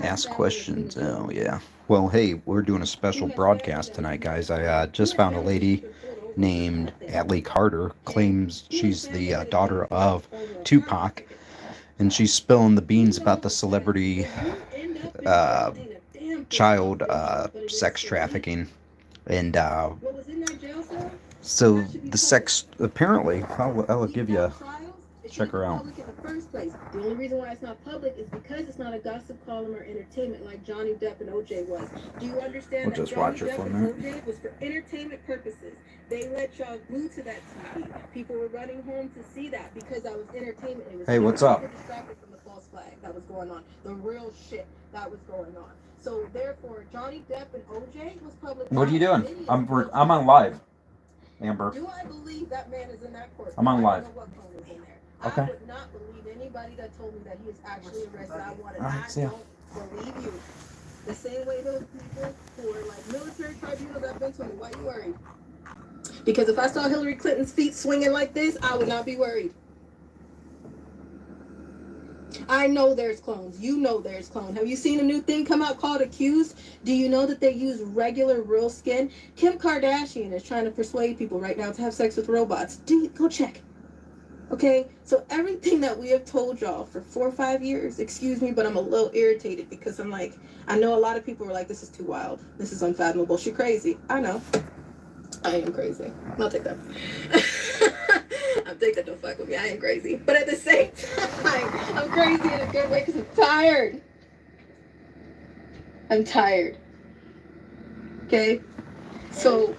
Ask questions. Oh, yeah. Well, hey, we're doing a special broadcast tonight, guys. I just found a lady named Adley Carter, claims she's the daughter of Tupac, and she's spilling the beans about the celebrity uh, child sex trafficking. And so the sex, apparently, I'll give you, check her out. In the first place. The only reason why it's not public is because it's not a gossip column or entertainment like Johnny Depp and OJ was. Do you understand We'll that just Johnny watch it Depp for a and minute. OJ was for entertainment purposes? They let y'all glued to that TV. People were running home to see that because that was entertainment. It was Hey, what's up? distracted from the false flag that was going on, the real shit that was going on. So therefore, Johnny Depp and OJ was public. What are you doing? I'm on live, Amber. Do I believe that man is in that court? I'm on live. I don't know what phone is in there. Okay. I would not believe anybody that told me that he is actually arrested. I Alright, see ya. don't believe you. The same way those people who are like military tribunals have been told me. Why you worried? Because if I saw Hillary Clinton's feet swinging like this, I would not be worried. I know there's clones. You know there's clones. Have you seen a new thing come out called Accused? Do you know that they use regular, real skin? Kim Kardashian is trying to persuade people right now to have sex with robots. Go check. Okay? So everything that we have told y'all for 4 or 5 years, excuse me, but I'm a little irritated because I'm like, I know a lot of people are like, this is too wild. This is unfathomable. She crazy. I know. I am crazy. I'll take that. I'll take that. Don't fuck with me. I ain't crazy. But at the same time, I'm crazy in a good way because I'm tired. I'm tired. Okay? So,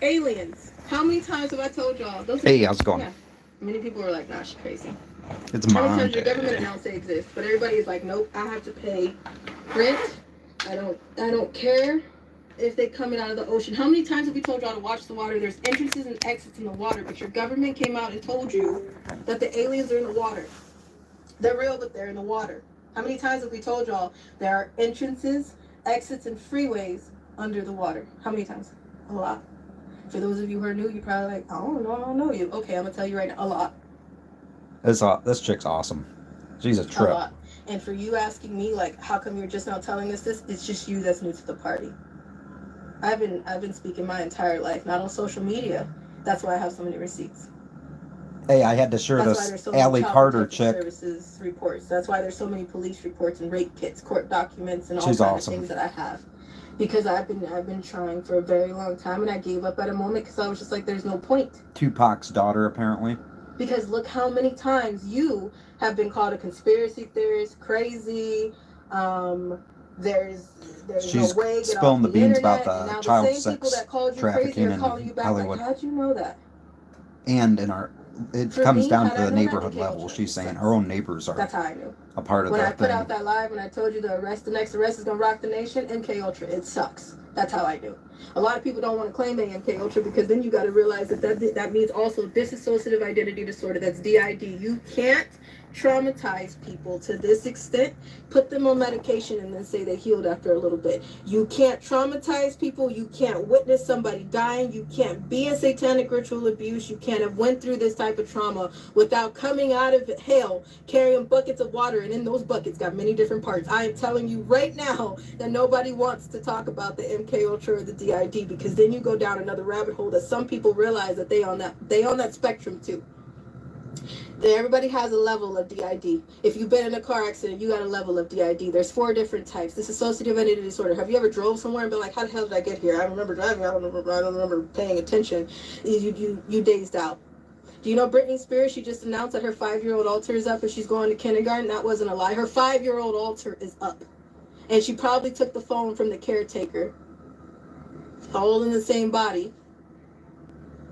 aliens. How many times have I told y'all? Hey, how's it going? Yeah. Many people are like, nah, she's crazy. It's How many Monty. times the government announced they exist? But everybody is like, nope, I have to pay rent. I don't care if they coming out of the ocean. How many times have we told y'all to watch the water? There's entrances and exits in the water, but your government came out and told you that the aliens are in the water. They're real, but they're in the water. How many times have we told y'all there are entrances, exits, and freeways under the water? How many times? A lot. For those of you who are new, you're probably like, I don't know you. Okay, I'm gonna tell you right now, a lot. This chick's awesome. She's a trip. A lot. And for you asking me, like, how come you're just now telling us this? It's just you that's new to the party. I've been speaking my entire life, not on social media. That's why I have so many receipts. Hey, I had to share this Adley Carter chick. Services reports. That's why there's so many police reports and rape kits, court documents, and all kinds of things that I have. Because I've been trying for a very long time, and I gave up at a moment because I was just like, there's no point. Tupac's daughter, apparently. Because look how many times you have been called a conspiracy theorist, crazy. There's She's no way. spilling the beans about the now child the same sex people that called you trafficking crazy are in calling you back. Hollywood. Like, how'd you know that? And it comes down to the neighborhood MK level. Ultra She's saying her own neighbors are That's how I knew. a part of When I that put thing. out that live and I told you the next arrest is gonna rock the nation, MK Ultra, it sucks. That's how I knew. A lot of people don't want to claim they MK Ultra because then you got to realize that means also dissociative identity disorder. That's DID. You can't traumatize people to this extent, put them on medication, and then say they healed after a little bit. You can't traumatize people. You can't witness somebody dying. You can't be in satanic ritual abuse. You can't have went through this type of trauma without coming out of hell carrying buckets of water, and in those buckets got many different parts. I am telling you right now that nobody wants to talk about the MK Ultra or the DID because then you go down another rabbit hole that some people realize that they on that spectrum too. Everybody has a level of DID. If you've been in a car accident, you got a level of DID. There's 4 different types. This is dissociative identity disorder. Have you ever drove somewhere and been like, how the hell did I get here? I remember driving. I don't remember paying attention. You dazed out. Do you know Britney Spears? She just announced that her 5-year-old altar is up and she's going to kindergarten. That wasn't a lie. Her 5-year-old altar is up. And she probably took the phone from the caretaker, all in the same body.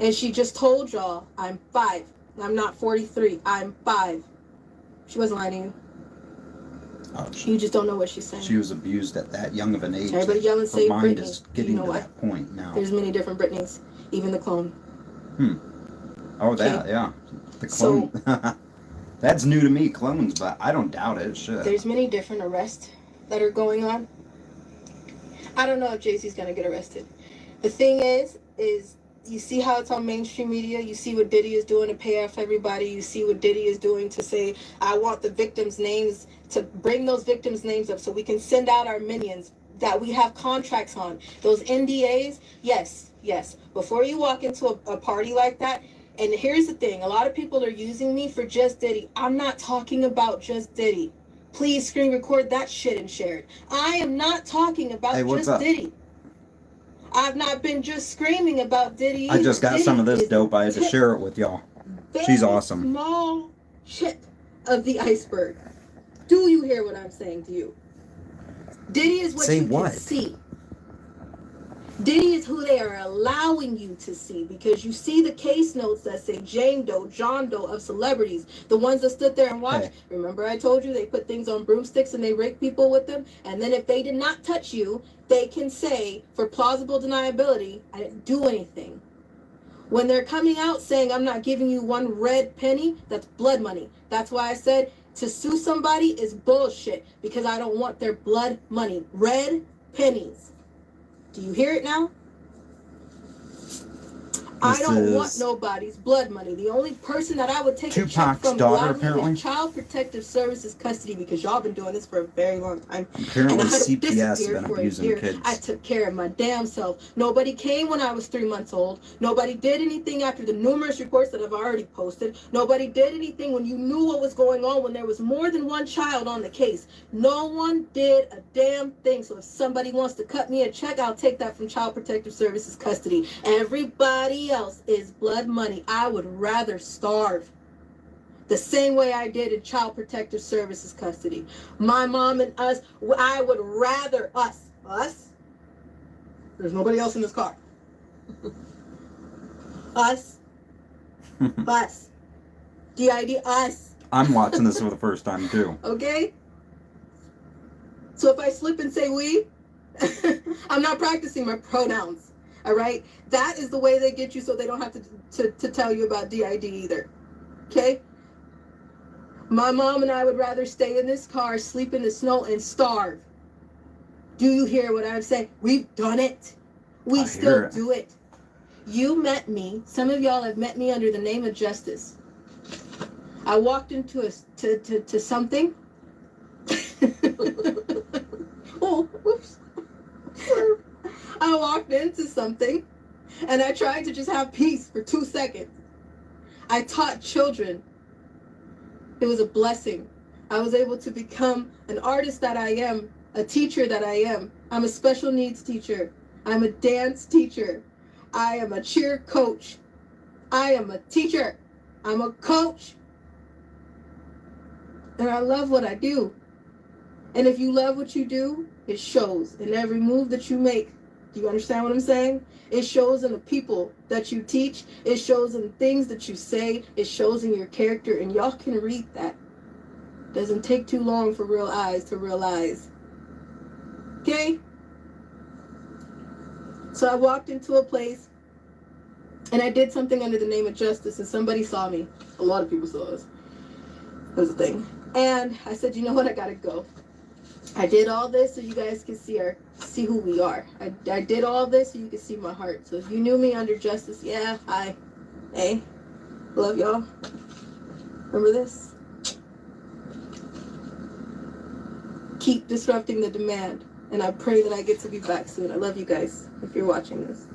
And she just told y'all, I'm 5. I'm not 43. I'm 5. She wasn't lying to you. Oh, You just don't know what she's saying. She was abused at that young of an age. Everybody yelling, say her mind Britney. is getting You know to why? that point now. There's many different Britneys, even the clone. Oh, that, yeah. The clone. So, that's new to me, clones, but I don't doubt it. Shit. There's many different arrests that are going on. I don't know if Jay-Z's going to get arrested. The thing is you see how it's on mainstream media. You see what Diddy is doing to pay off everybody. You see what Diddy is doing to say, I want the victims' names, to bring those victims' names up so we can send out our minions that we have contracts on. Those NDAs, yes. Before you walk into a party like that, and here's the thing, a lot of people are using me for just Diddy. I'm not talking about just Diddy. Please screen record that shit and share it. I am not talking about just Diddy. I've not been just screaming about Diddy either. I just got Diddy some of this dope. I had to share it with y'all. She's awesome. Small tip of the iceberg. Do you hear what I'm saying to you? Diddy is what you can see. Diddy is who they are allowing you to see, because you see the case notes that say Jane Doe, John Doe of celebrities, the ones that stood there and watched. Hey. Remember I told you they put things on broomsticks and they rake people with them, and then if they did not touch you, they can say for plausible deniability, I didn't do anything. When they're coming out saying I'm not giving you one red penny, that's blood money. That's why I said to sue somebody is bullshit, because I don't want their blood money. Red pennies. Do you hear it now? I don't want nobody's blood money. The only person that I would take a check from gladly is Child Protective Services custody, because y'all been doing this for a very long time. Apparently CPS has been abusing kids. I took care of my damn self. Nobody came when I was 3 months old. Nobody did anything after the numerous reports that I've already posted. Nobody did anything when you knew what was going on, when there was more than one child on the case. No one did a damn thing. So if somebody wants to cut me a check, I'll take that from Child Protective Services custody. Everybody else is blood money. I would rather starve the same way I did in Child Protective Services custody. My mom and us, I would rather us, there's nobody else in this car. us, DID, us. I'm watching this for the first time too. Okay? So if I slip and say we, I'm not practicing my pronouns. All right, that is the way they get you, so they don't have to tell you about DID either. Okay, my mom and I would rather stay in this car, sleep in the snow, and starve. Do you hear what I'm saying? We've done it. We still do it. You met me. Some of y'all have met me under the name of Justice. I walked into to something. Oh, whoops. I walked into something and I tried to just have peace for 2 seconds. I taught children. It was a blessing. I was able to become an artist that I am, a teacher that I am. I'm a special needs teacher. I'm a dance teacher. I am a cheer coach. I am a teacher. I'm a coach. And I love what I do. And if you love what you do, it shows in every move that you make. Do you understand what I'm saying? It shows in the people that you teach. It shows in the things that you say. It shows in your character. And y'all can read that. Doesn't take too long for real eyes to realize. Okay? So I walked into a place and I did something under the name of justice, and somebody saw me. A lot of people saw us. That was a thing. And I said, you know what? I gotta go. I did all this so you guys can see who we are. I did all this so you can see my heart. So if you knew me under justice, yeah, hi. Hey, love y'all. Remember this? Keep disrupting the demand. And I pray that I get to be back soon. I love you guys if you're watching this.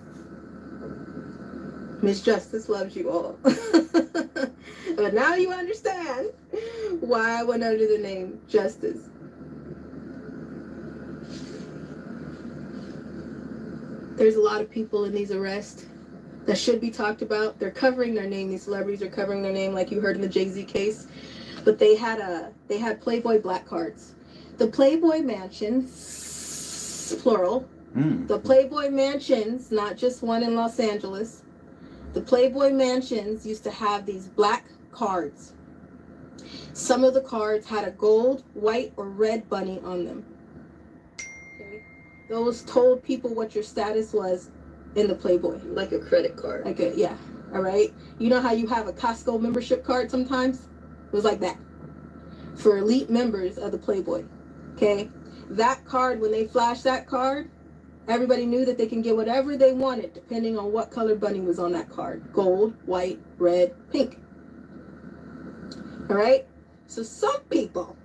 Miss Justice loves you all. But now you understand why I went under the name Justice. There's a lot of people in these arrests that should be talked about. They're covering their name. These celebrities are covering their name, like you heard in the Jay-Z case. But they had Playboy black cards. The Playboy mansions, plural. The Playboy mansions, not just one in Los Angeles. The Playboy mansions used to have these black cards. Some of the cards had a gold, white, or red bunny on them. Those told people what your status was in the Playboy. Like a credit card. Yeah, all right? You know how you have a Costco membership card sometimes? It was like that. For elite members of the Playboy, okay? That card, when they flash that card, Everybody knew that they can get whatever they wanted depending on what color bunny was on that card. Gold, white, red, pink. All right? So some people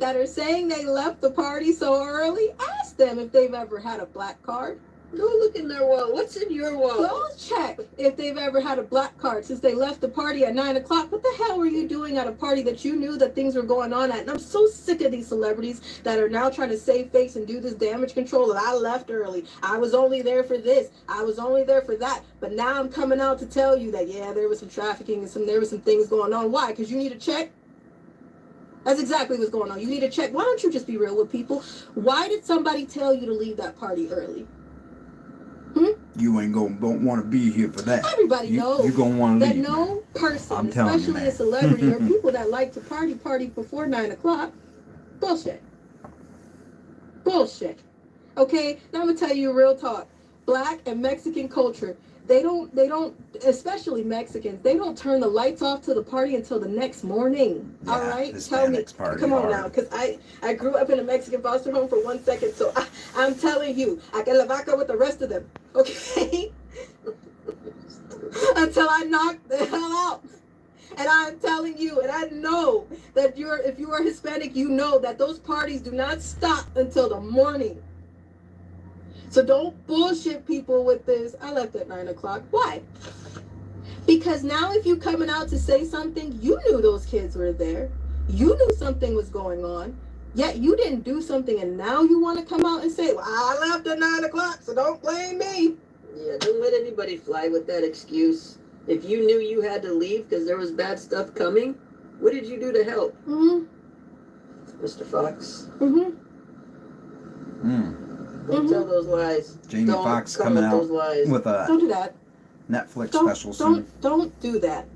that are saying they left the party so early, ask them if they've ever had a black card. Go look in their wallet. What's in your wallet? Go check if they've ever had a black card since they left the party at 9 o'clock. What the hell were you doing at a party that you knew that things were going on at? And I'm so sick of these celebrities that are now trying to save face and do this damage control. And I left early. I was only there for this. I was only there for that. But now I'm coming out to tell you that, yeah, there was some trafficking and there was some things going on. Why? Because you need to check. That's exactly what's going on. You need to check. Why don't you just be real with people? Why did somebody tell you to leave that party early? You ain't don't want to be here for that. Everybody knows you gonna want to that leave. no person, I'm telling you, especially man. a celebrity or people that like to party before 9 o'clock. Bullshit. Bullshit. Okay, now I'm gonna tell you real talk. Black and Mexican culture, they don't, especially Mexicans, they don't turn the lights off to the party until the next morning. Yeah, All right, tell me. Hispanics party Come on hard. now, because I grew up in a Mexican foster home for 1 second, so I'm telling you, I can la vaca with the rest of them. Okay. Until I knock the hell out. And I'm telling you, and I know that if you are Hispanic, you know that those parties do not stop until the morning. So don't bullshit people with this. I left at 9 o'clock. Why? Because now if you coming out to say something, you knew those kids were there. You knew something was going on. Yet you didn't do something, and now you want to come out and say, well, I left at 9 o'clock, so don't blame me. Yeah, don't let anybody fly with that excuse. If you knew you had to leave because there was bad stuff coming, what did you do to help? Mr. Fox? Don't tell those lies. Jamie Don't Foxx come coming with out those lies. with a Don't do that. Netflix special soon. Don't do that.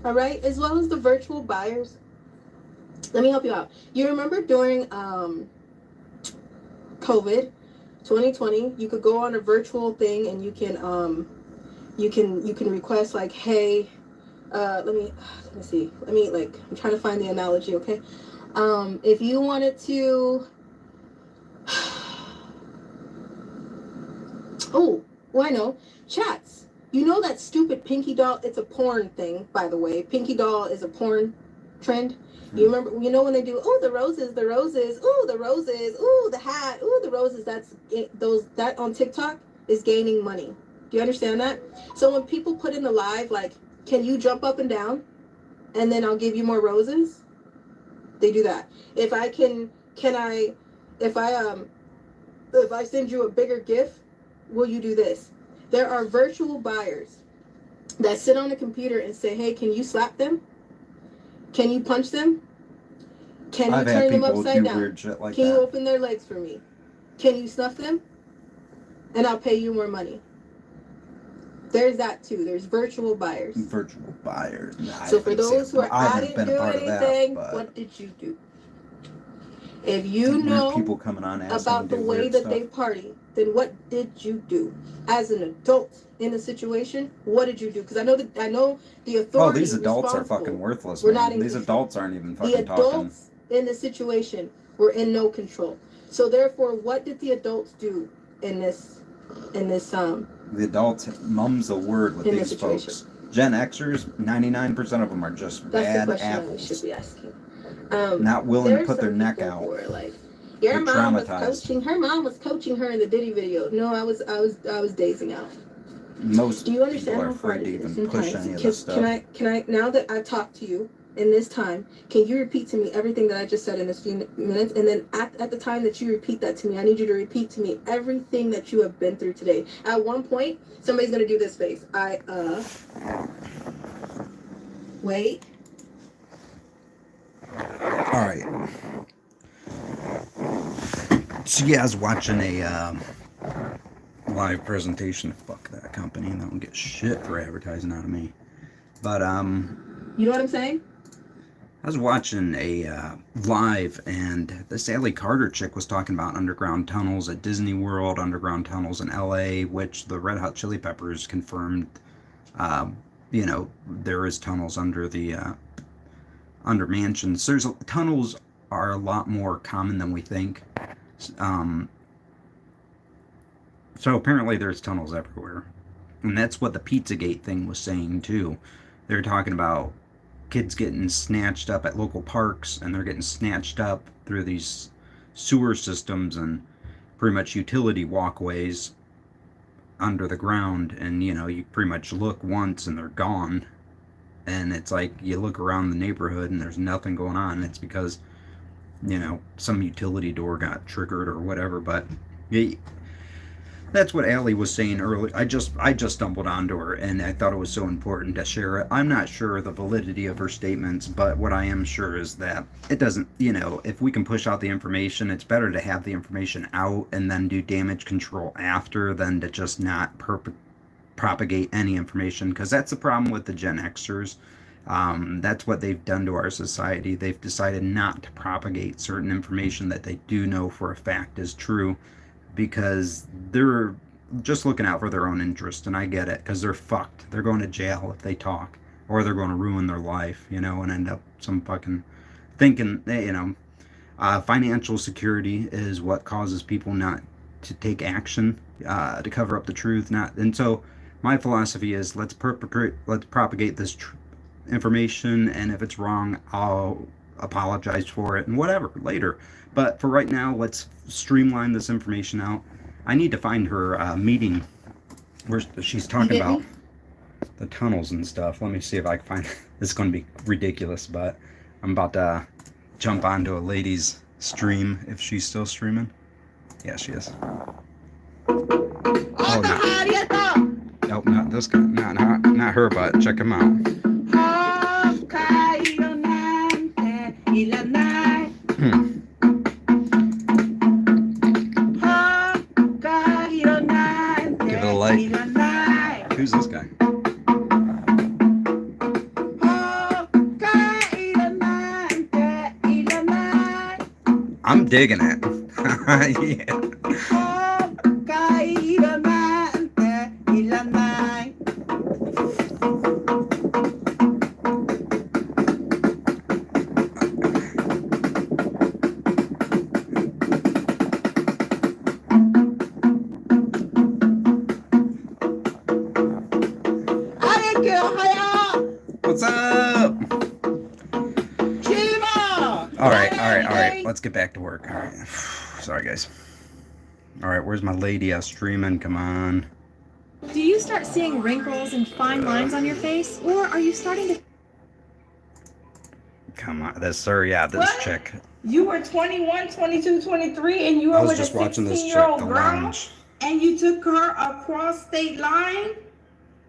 All right? As well as the virtual buyers. Let me help you out. You remember during COVID 2020, you could go on a virtual thing and you can request like, hey, let me see. I'm trying to find the analogy, okay? If you wanted to oh, well, I know. Chats. You know that stupid Pinky Doll? It's a porn thing, by the way. Pinky Doll is a porn trend. You remember, you know when they do, oh, the roses, ooh, the roses, ooh, the hat, ooh, the roses, that on TikTok is gaining money. Do you understand that? So when people put in the live, like, can you jump up and down? And then I'll give you more roses. They do that. If I send you a bigger gift, will you do this? There are virtual buyers that sit on a computer and say, hey, can you slap them? Can you punch them? Can you turn them upside down? Weird shit like Can that. you open their legs for me? Can you snuff them? And I'll pay you more money. There's that too. There's virtual buyers. Virtual buyers. So for those who are, I didn't do anything, that, what did you do? If you know people coming on about the way that they party, then what did you do? As an adult in a situation, what did you do? Because I know the authority. Oh, these adults are fucking worthless. We're man. not in These control. adults aren't even fucking The adults talking. in the situation were in no control. So therefore, what did the adults do in this The adults mum's the word with in these this folks. situation? Gen Xers, 99% of them are just That's bad the question that we apples. should be asking. Not willing to There's put their some neck people out. who are like, your They're mom was traumatized. coaching. Her mom was coaching her in the Diddy video. No, I was dazing out. Most Do you understand people are how hard afraid to it is even push sometimes? any of this stuff. Can I now that I've talked to you in this time, can you repeat to me everything that I just said in this few minutes? And then at the time that you repeat that to me, I need you to repeat to me everything that you have been through today. At one point, somebody's gonna do this face. Wait. All right. So yeah, I was watching a live presentation. Fuck that company. They don't get shit for advertising out of me. But You know what I'm saying? I was watching a live, and this Sally Carter chick was talking about underground tunnels at Disney World, underground tunnels in LA, which the Red Hot Chili Peppers confirmed. There is tunnels under the under mansions. Tunnels are a lot more common than we think. So apparently there's tunnels everywhere. And that's what the Pizzagate thing was saying too. They're talking about kids getting snatched up at local parks, and they're getting snatched up through these sewer systems and pretty much utility walkways under the ground. And you pretty much look once and they're gone. And it's like you look around the neighborhood and there's nothing going on. It's because some utility door got triggered or whatever. But that's what Allie was saying earlier. I just stumbled onto her, and I thought it was so important to share it. I'm not sure of the validity of her statements, but what I am sure is that it doesn't, if we can push out the information, it's better to have the information out and then do damage control after than to just not propagate any information, because that's the problem with the Gen Xers. That's what they've done to our society. They've decided not to propagate certain information that they do know for a fact is true, because they're just looking out for their own interest. And I get it, because they're fucked. They're going to jail if they talk, or they're going to ruin their life, and end up some fucking thinking, financial security is what causes people not to take action, to cover up the truth. And so my philosophy is, let's propagate this information, and if it's wrong, I'll apologize for it and whatever later. But for right now, let's streamline this information out. I need to find her meeting where she's talking about the tunnels and stuff. Let me see if I can find it. This is going to be ridiculous, but I'm about to jump onto a lady's stream, if she's still streaming. Yeah, she is. Oh, no. Nope, not this guy. Not her, but check him out. Give it a like. Who's this guy? I'm digging it. Yeah. What's up? All right. Let's get back to work. All right. Sorry, guys. All right, where's my lady streaming? Come on. Do you start seeing wrinkles and fine lines on your face, or are you starting to... Come on, this chick. You were 21, 22, 23, and you were with a 16-year-old girl, and you took her across state line?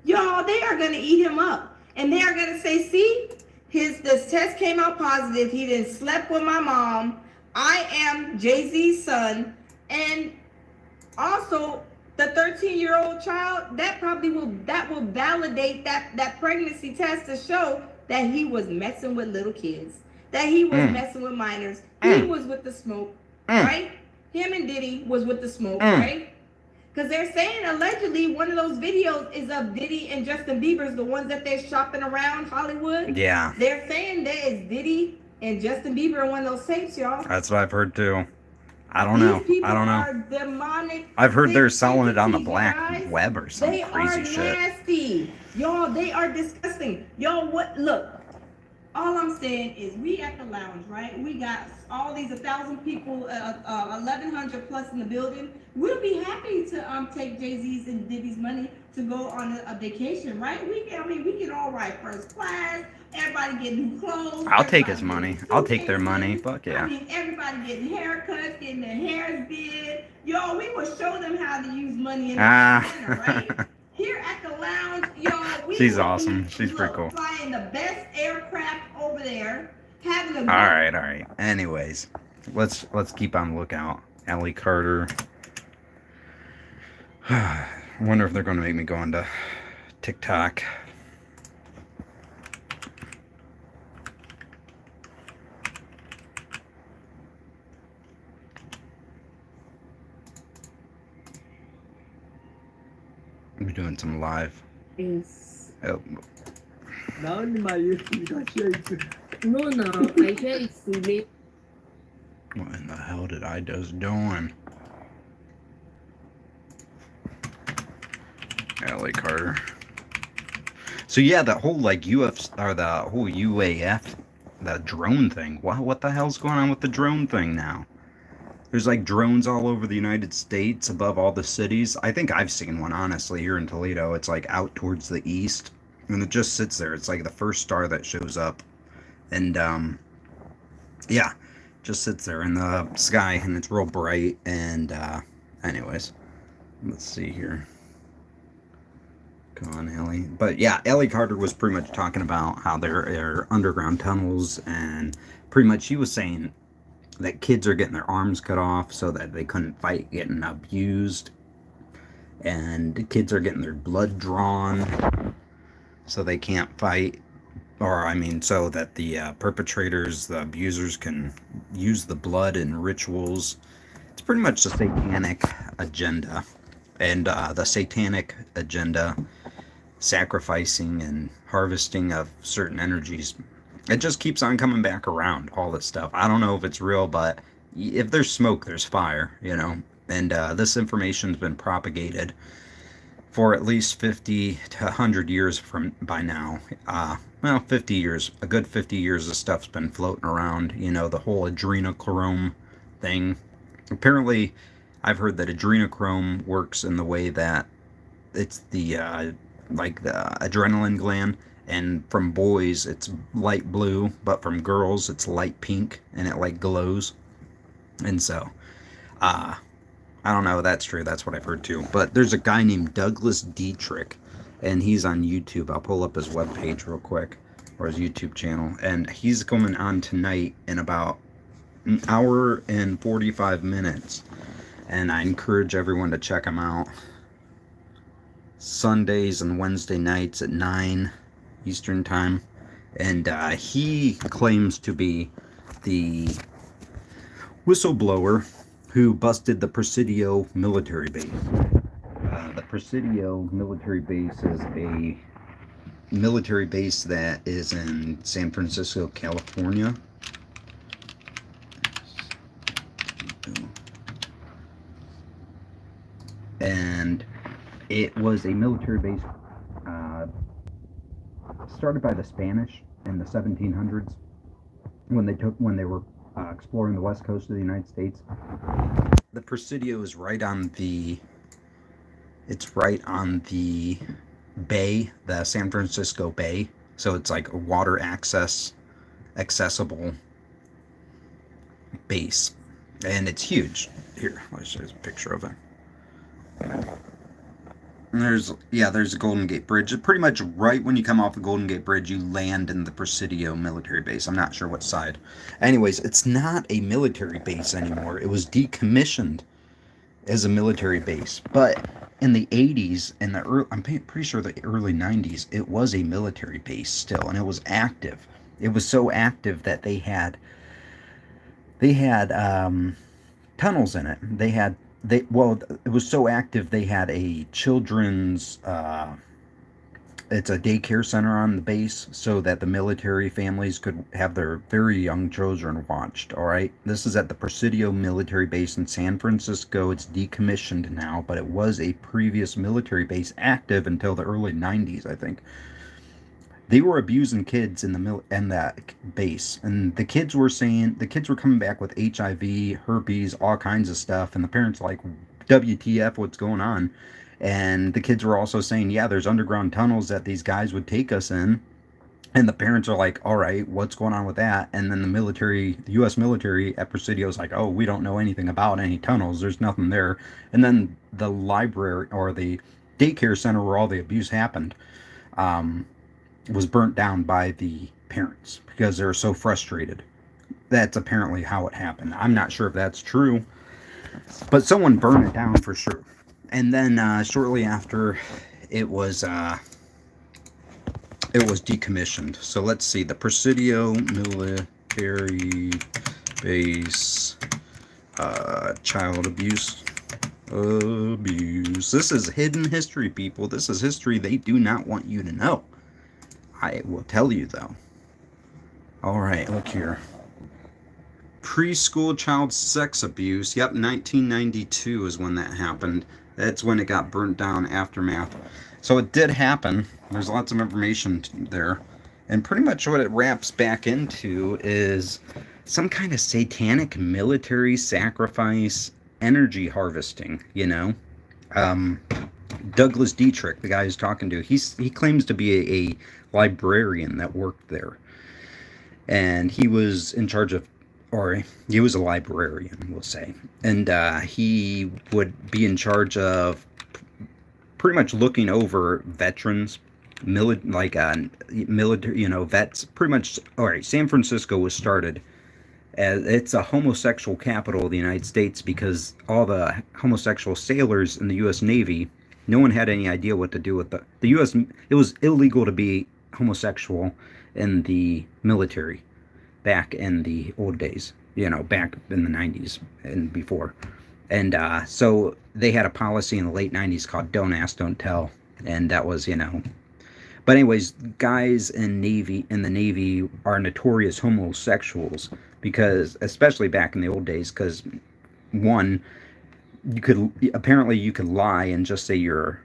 Y'all, they are going to eat him up. And they are going to say, see, this test came out positive. He didn't slept with my mom. I am Jay-Z's son. And also, the 13-year-old child, that will validate that pregnancy test to show that he was messing with little kids, that he was messing with minors. He was with the smoke, right? Him and Diddy was with the smoke, right? Because they're saying allegedly one of those videos is of Diddy and Justin Bieber's, the ones that they're shopping around Hollywood. Yeah. They're saying that is Diddy and Justin Bieber in one of those tapes, y'all. That's what I've heard too. I don't know. Are demonic. I've heard they're selling it on the black web or some crazy shit. They are nasty. Y'all, they are disgusting. Y'all, look. All I'm saying is we at the lounge, right? We got all these 1,000 people, 1,100 plus in the building. We'll be happy to take Jay-Z's and Diddy's money to go on a vacation, right? We can all ride first class. Everybody get new clothes. I'll take his money. I'll take their money. Fuck yeah. Everybody getting haircuts, getting their hairs did. Y'all, we will show them how to use money in the right? Here at the lounge, y'all, she's awesome. She's pretty cool. Flying the best aircraft over there, having a all right. Anyways, let's keep on the lookout. Allie Carter. I wonder if they're going to make me go into TikTok. We're doing some live. Yes. Oh. No, I share it today. What in the hell did I just doing? Ellie Carter. So yeah, that whole like or the whole UAF, the drone thing. What the hell's going on with the drone thing now? There's like drones all over the United States above all the cities. I think I've seen one, honestly, here in Toledo. It's like out towards the east, and it just sits there. It's like the first star that shows up, and yeah, just sits there in the sky, and it's real bright. And anyways, let's see here. Come on, Ellie. But yeah, Ellie Carter was pretty much talking about how there are underground tunnels, and pretty much she was saying that kids are getting their arms cut off so that they couldn't fight getting abused, and kids are getting their blood drawn so they can't fight, or I mean so that the perpetrators, the abusers, can use the blood in rituals. It's pretty much the satanic agenda, and the satanic agenda, sacrificing and harvesting of certain energies, it just keeps on coming back around, all this stuff. I don't know if it's real, but if there's smoke, there's fire, you know. And this information's been propagated for at least 50 to 100 years from by now. Well, 50 years. A good 50 years of stuff's been floating around, you know, the whole adrenochrome thing. Apparently, I've heard that adrenochrome works in the way that it's the like the adrenaline gland, and from boys it's light blue, but from girls it's light pink, and it like glows. And so I don't know if that's true. That's what I've heard too. But there's a guy named Douglas Dietrich, and he's on YouTube. I'll pull up his webpage real quick, or his YouTube channel, and he's coming on tonight in about an hour and 45 minutes, and I encourage everyone to check him out. Sundays and Wednesday nights at 9 Eastern time, and he claims to be the whistleblower who busted the Presidio military base. The Presidio military base is a military base that is in San Francisco, California. And it was a military base started by the Spanish in the 1700s when they were exploring the west coast of the United States. The Presidio is right on the bay, the San Francisco Bay, so it's like a water accessible base, and it's huge. Here, let's show you a picture of it. And there's a Golden Gate Bridge. It's pretty much right when you come off the Golden Gate Bridge, you land in the Presidio military base. I'm not sure what side. Anyways, it's not a military base anymore. It was decommissioned as a military base. But in the 80s and I'm pretty sure the early 90s, it was a military base still, and it was active. It was so active that they had tunnels in it. It was so active they had a children's it's a daycare center on the base so that the military families could have their very young children watched. All right, this is at the Presidio military base in San Francisco. It's decommissioned now, but it was a previous military base active until the early 90s, I think. They were abusing kids in that base, and the kids were coming back with HIV, herpes, all kinds of stuff, and the parents were like, WTF, what's going on? And the kids were also saying, yeah, there's underground tunnels that these guys would take us in, and the parents are like, all right, what's going on with that? And then the U.S. military at Presidio is like, oh, we don't know anything about any tunnels, there's nothing there. And then the library, or the daycare center where all the abuse happened, was burnt down by the parents because they were so frustrated. That's apparently how it happened. I'm not sure if that's true, but someone burned it down for sure. And then shortly after, it was decommissioned. So let's see, the Presidio military base, child abuse. This is hidden history, people. This is history they do not want you to know. I will tell you, though. All right, look here. Preschool child sex abuse. Yep, 1992 is when that happened. That's when it got burnt down, aftermath. So it did happen. There's lots of information there. And pretty much what it wraps back into is some kind of satanic military sacrifice energy harvesting, you know? Douglas Dietrich, the guy who's talking to, he claims to be a librarian that worked there. And he was in charge of, or he was a librarian, we'll say. And he would be in charge of pretty much looking over veterans, military, you know, vets. Pretty much, all right, San Francisco was started as, it's a homosexual capital of the United States because all the homosexual sailors in the U.S. Navy, no one had any idea what to do with the U.S. It was illegal to be homosexual in the military back in the old days, you know, back in the 90s and before. And so they had a policy in the late 90s called Don't Ask, Don't Tell. And that was, you know. But anyways, guys in the Navy are notorious homosexuals because, especially back in the old days, because one, you could lie and just say you're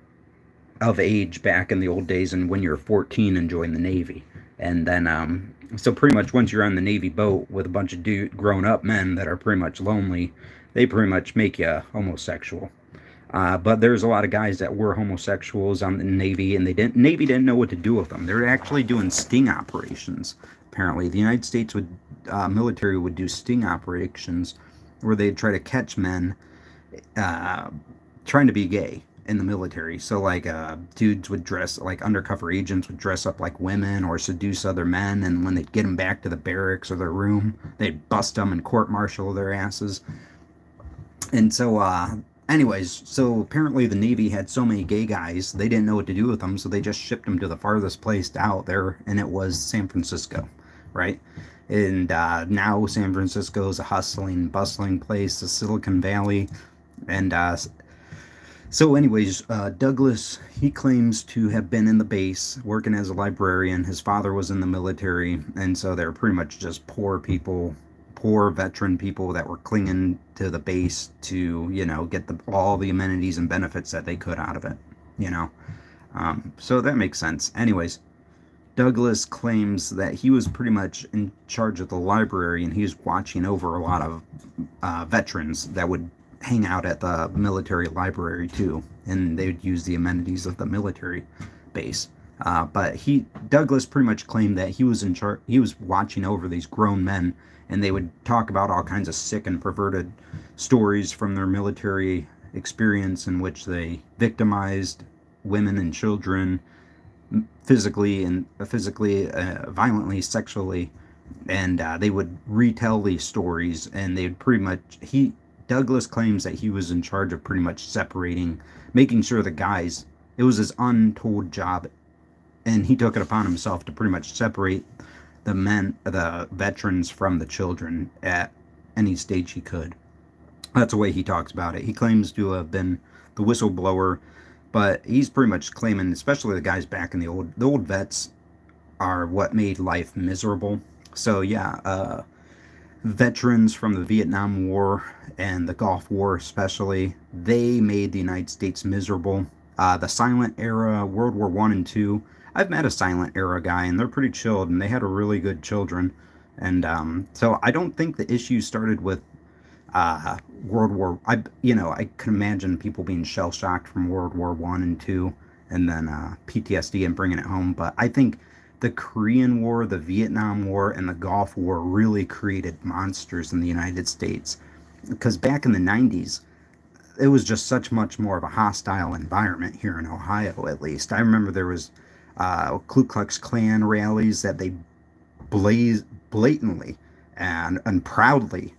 of age back in the old days and when you're 14 and join the Navy. And then, so pretty much once you're on the Navy boat with a bunch of grown-up men that are pretty much lonely, they pretty much make you homosexual. But there's a lot of guys that were homosexuals on the Navy, and Navy didn't know what to do with them. They were actually doing sting operations. Apparently, the United States military would do sting operations where they'd try to catch men trying to be gay in the military. So like dudes would dress like undercover agents would dress up like women or seduce other men, and when they'd get them back to the barracks or their room, they'd bust them and court-martial their asses. And so anyways, so apparently the Navy had so many gay guys, they didn't know what to do with them, so they just shipped them to the farthest place out there, and it was San Francisco, right? And now San Francisco is a hustling, bustling place, the Silicon Valley. And so anyways, Douglas, he claims to have been in the base working as a librarian. His father was in the military, and so they're pretty much just poor people, poor veteran people that were clinging to the base to, you know, get all the amenities and benefits that they could out of it, you know. So that makes sense. Anyways, Douglas claims that he was pretty much in charge of the library, and he was watching over a lot of veterans that would hang out at the military library too, and they would use the amenities of the military base. But Douglas pretty much claimed that he was in charge. He was watching over these grown men, and they would talk about all kinds of sick and perverted stories from their military experience in which they victimized women and children physically, violently, sexually, and they would retell these stories, and they'd pretty much Douglas claims that he was in charge of pretty much separating, making sure the guys, it was his untold job, and he took it upon himself to pretty much separate the veterans from the children at any stage he could. That's the way he talks about it. He claims to have been the whistleblower, but he's pretty much claiming, especially the guys back in the old vets are what made life miserable. So yeah, veterans from the Vietnam War and the Gulf War especially, they made the United States miserable. The silent era, World War I and II, I've met a silent era guy, and they're pretty chilled, and they had a really good children. And so I don't think the issue started with World War. I can imagine people being shell-shocked from World War I and II, and then PTSD and bringing it home. But I think the Korean War, the Vietnam War, and the Gulf War really created monsters in the United States. Because back in the 90s, it was just much more of a hostile environment here in Ohio, at least. I remember there was Ku Klux Klan rallies that they blatantly and proudly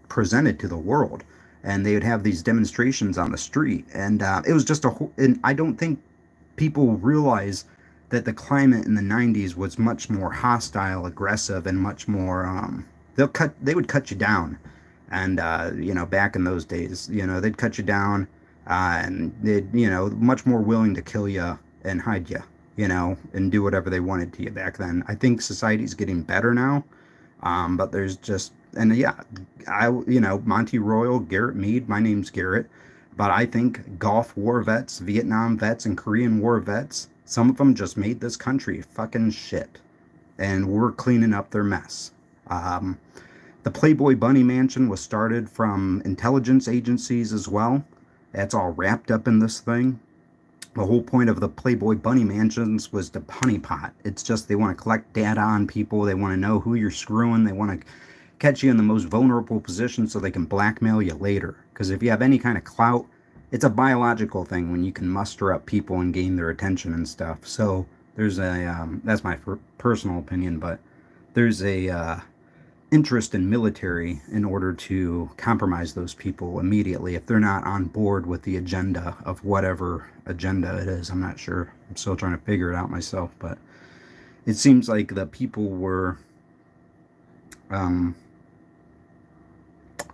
presented to the world. And they would have these demonstrations on the street. And it was just and I don't think people realize that the climate in the 90s was much more hostile, aggressive, and much more, they would cut you down. And, back in those days, they'd cut you down, and they'd, much more willing to kill you and hide you, and do whatever they wanted to you back then. I think society's getting better now, but there's just, and yeah, Monty Royal, Garrett Mead, my name's Garrett. But I think Gulf War vets, Vietnam vets, and Korean War vets, some of them just made this country fucking shit. And we're cleaning up their mess. The Playboy Bunny Mansion was started from intelligence agencies as well. That's all wrapped up in this thing. The whole point of the Playboy Bunny Mansions was to honeypot. It's just they want to collect data on people. They want to know who you're screwing. They want to catch you in the most vulnerable position so they can blackmail you later. Because if you have any kind of clout, it's a biological thing when you can muster up people and gain their attention and stuff. So there's a, that's my personal opinion, but there's a interest in military in order to compromise those people immediately if they're not on board with the agenda of whatever agenda it is. I'm not sure. I'm still trying to figure it out myself, but it seems like the people were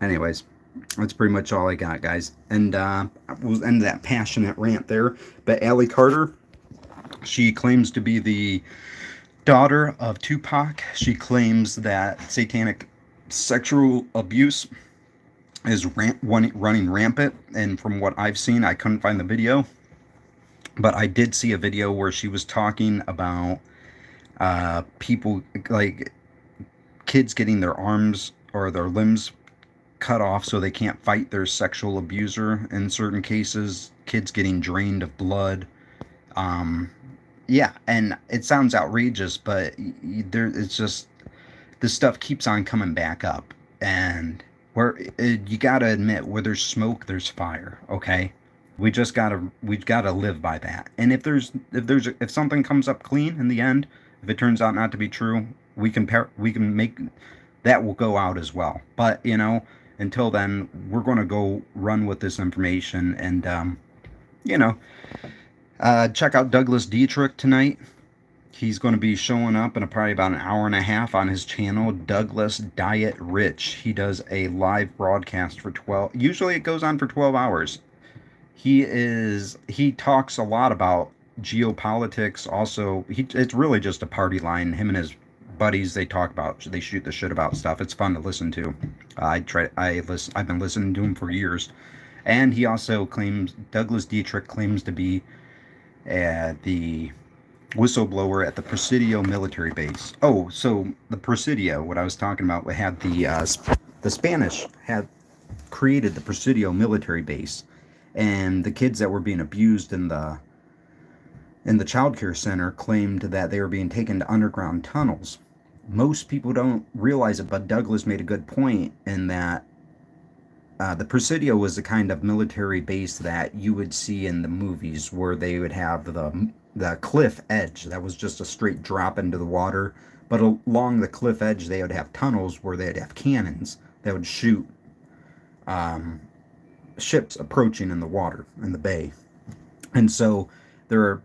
anyways, that's pretty much all I got, guys. And we'll end that passionate rant there. But Allie Carter, she claims to be the daughter of Tupac. She claims that satanic sexual abuse is running rampant, and from what I've seen, I couldn't find the video, but I did see a video where she was talking about people, like kids getting their arms or their limbs cut off so they can't fight their sexual abuser in certain cases, kids getting drained of blood. Yeah, and it sounds outrageous, but it's just, this stuff keeps on coming back up, and you gotta admit, where there's smoke, there's fire. Okay, we've gotta live by that. And if something comes up clean in the end, if it turns out not to be true, we can make that will go out as well. But until then, we're gonna go run with this information, and check out Douglas Dietrich tonight. He's going to be showing up in probably about an hour and a half on his channel, Douglas Diet Rich. He does a live broadcast for 12. Usually it goes on for 12 hours. He talks a lot about geopolitics. Also, it's really just a party line. Him and his buddies, they shoot the shit about stuff. It's fun to listen to. I've been listening to him for years. And he also Douglas Dietrich claims to be the whistleblower at the Presidio military base. Oh, so the Presidio, what I was talking about, we had the Spanish had created the Presidio military base, and the kids that were being abused in the child care center claimed that they were being taken to underground tunnels. Most people don't realize it, but Douglas made a good point in that the Presidio was the kind of military base that you would see in the movies, where they would have the cliff edge that was just a straight drop into the water, but along the cliff edge they would have tunnels where they'd have cannons that would shoot ships approaching in the water, in the bay. And so there are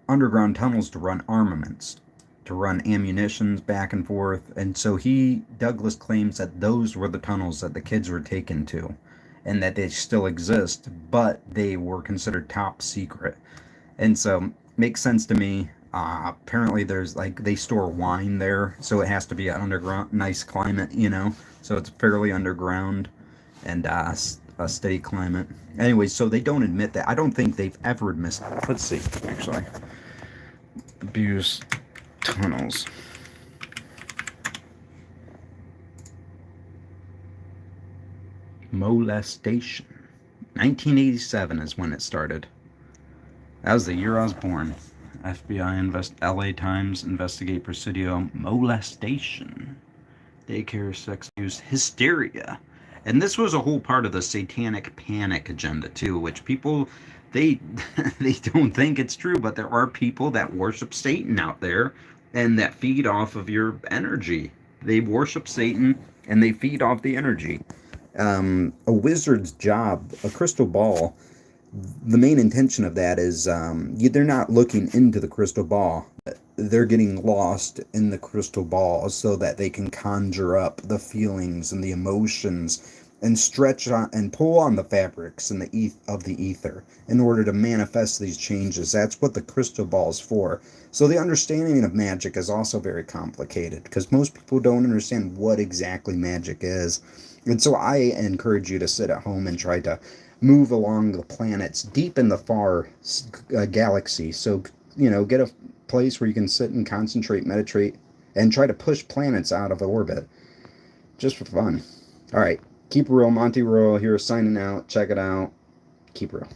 underground tunnels to run armaments, to run ammunitions back and forth. And so Douglas claims that those were the tunnels that the kids were taken to, and that they still exist, but they were considered top secret. And so makes sense to me. Apparently there's they store wine there, so it has to be an underground, nice climate, so it's fairly underground and a steady climate. Anyway, so they don't admit that. I don't think they've ever admitted. Let's see, actually. Abuse tunnels. Molestation. 1987 is when it started. That was the year I was born. FBI LA Times investigate Presidio molestation. Daycare sex use hysteria. And this was a whole part of the satanic panic agenda too, which people, they don't think it's true, but there are people that worship Satan out there and that feed off of your energy. They worship Satan and they feed off the energy. A wizard's job, a crystal ball, the main intention of that is they're not looking into the crystal ball. They're getting lost in the crystal ball so that they can conjure up the feelings and the emotions and stretch on and pull on the fabrics and the ether in order to manifest these changes. That's what the crystal ball is for. So the understanding of magic is also very complicated because most people don't understand what exactly magic is. And so I encourage you to sit at home and try to move along the planets deep in the far galaxy. So, you know, get a place where you can sit and concentrate, meditate, and try to push planets out of orbit. Just for fun. All right. Keep it real. Monty Royal here signing out. Check it out. Keep it real.